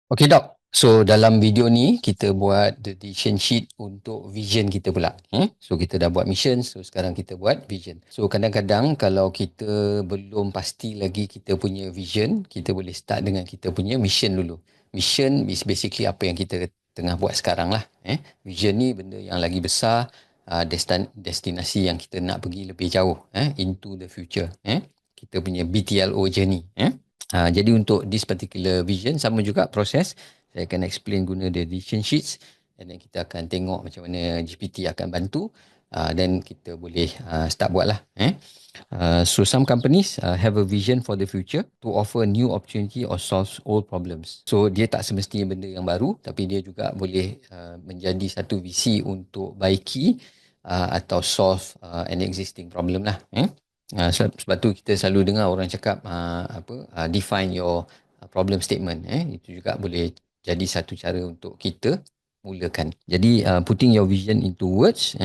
Okey Dok. So dalam video ni kita buat the decision sheet untuk vision kita pula. So kita dah buat mission, so sekarang kita buat vision. So kadang-kadang kalau kita belum pasti lagi kita punya vision, kita boleh start dengan kita punya mission dulu. Mission is basically apa yang kita tengah buat sekarang lah. Vision ni benda yang lagi besar, destinasi yang kita nak pergi lebih jauh, into the future. Kita punya BTLO journey. Jadi untuk this particular vision sama juga proses. Saya akan explain guna the decision sheets and then kita akan tengok macam mana GPT akan bantu dan kita boleh start buat lah. So some companies have a vision for the future to offer new opportunity or solve old problems. So dia tak semestinya benda yang baru tapi dia juga boleh menjadi satu visi untuk baiki atau solve an existing problem lah. Sebab tu kita selalu dengar orang cakap define your problem statement. Itu juga boleh jadi satu cara untuk kita mulakan. Jadi putting your vision into words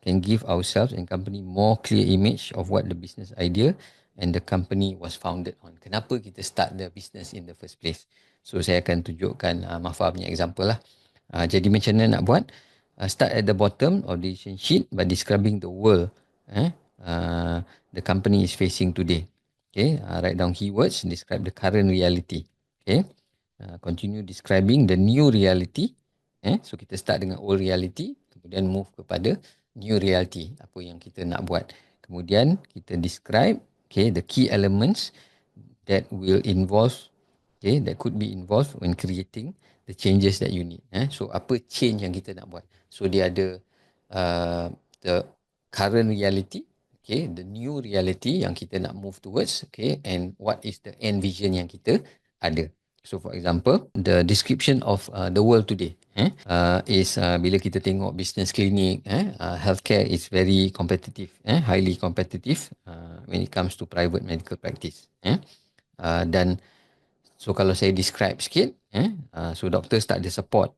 can give ourselves and company more clear image of what the business idea and the company was founded on. Kenapa kita start the business in the first place. So saya akan tunjukkan Mafa punya example lah. Jadi macam mana nak buat? Start at the bottom of the decision sheet by describing the world the company is facing today. Okay, write down keywords, describe the current reality. Okay, continue describing the new reality. So kita start dengan old reality, kemudian move kepada new reality, apa yang kita nak buat. Kemudian kita describe the key elements that will involve, that could be involved when creating the changes that you need. So apa change yang kita nak buat? So dia ada the current reality, the new reality yang kita nak move towards, and what is the end vision yang kita ada. So for example, the description of the world today is bila kita tengok business clinic, healthcare is very competitive, highly competitive when it comes to private medical practice. Dan so kalau saya describe sikit, so doctors tak ada support,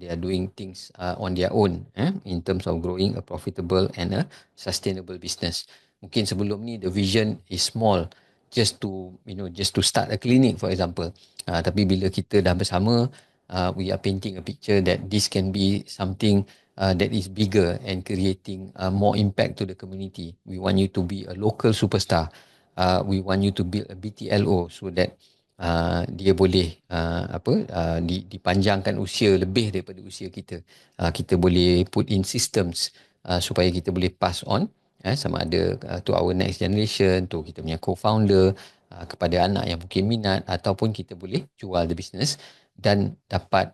they are doing things on their own in terms of growing a profitable and a sustainable business. Mungkin sebelum ni the vision is small, just to start a clinic for example. Tapi bila kita dah bersama, we are painting a picture that this can be something that is bigger and creating more impact to the community. We want you to be a local superstar. We want you to build a BTLO so that dia boleh dipanjangkan usia lebih daripada usia kita. Kita boleh put in systems supaya kita boleh pass on sama ada to our next generation, to kita punya co-founder, kepada anak yang mungkin minat, ataupun kita boleh jual the business dan dapat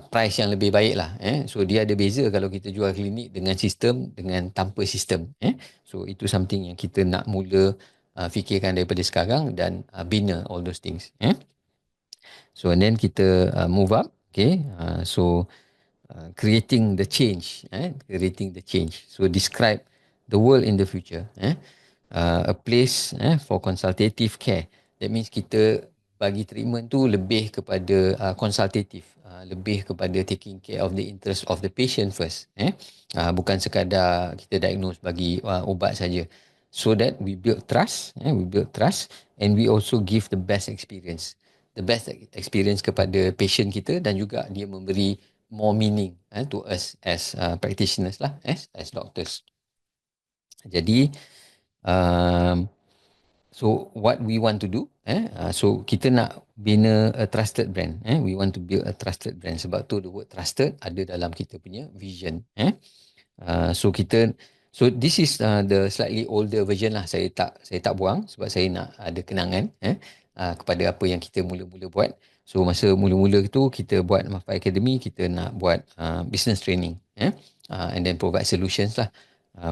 price yang lebih baik lah. So dia ada beza kalau kita jual klinik dengan sistem dengan tanpa sistem. So itu something yang kita nak mula fikirkan daripada sekarang dan bina all those things. So and then kita move up. So creating the change. Creating the change. So describe the world in the future. A place for consultative care. That means kita bagi treatment tu lebih kepada konsultatif, lebih kepada taking care of the interest of the patient first. Bukan sekadar kita diagnose bagi ubat saja. So that we build trust, and we also give the best experience. The best experience kepada patient kita dan juga dia memberi more meaning to us as practitioners lah, as doctors. Jadi so what we want to do, so kita nak bina a trusted brand. We want to build a trusted brand. Sebab tu the word trusted ada dalam kita punya vision. So this is the slightly older version lah. Saya tak buang sebab saya nak ada kenangan kepada apa yang kita mula-mula buat. So masa mula-mula tu kita buat Mafa Academy, kita nak buat business training, and then provide solutions lah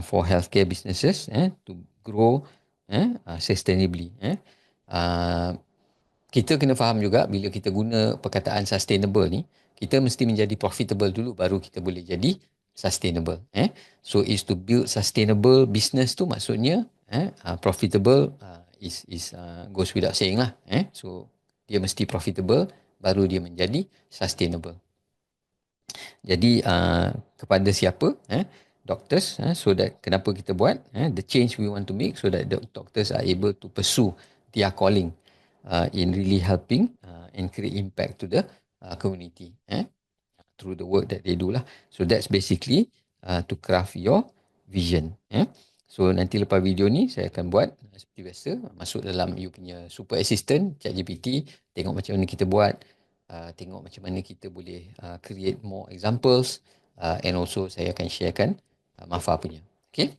for healthcare businesses to grow sustainably. Kita kena faham juga bila kita guna perkataan sustainable ni, kita mesti menjadi profitable dulu baru kita boleh jadi sustainable. So is to build sustainable business tu maksudnya profitable is goes without saying lah. So dia mesti profitable baru dia menjadi sustainable. Jadi kepada siapa? Doctors, so that kenapa kita buat the change we want to make so that the doctors are able to pursue their calling in really helping and create impact to the community through the work that they do lah. So that's basically to craft your vision. So nanti lepas video ni saya akan buat seperti biasa, masuk dalam you punya super assistant ChatGPT, tengok macam mana kita buat, tengok macam mana kita boleh create more examples, and also saya akan sharekan Mafa punya.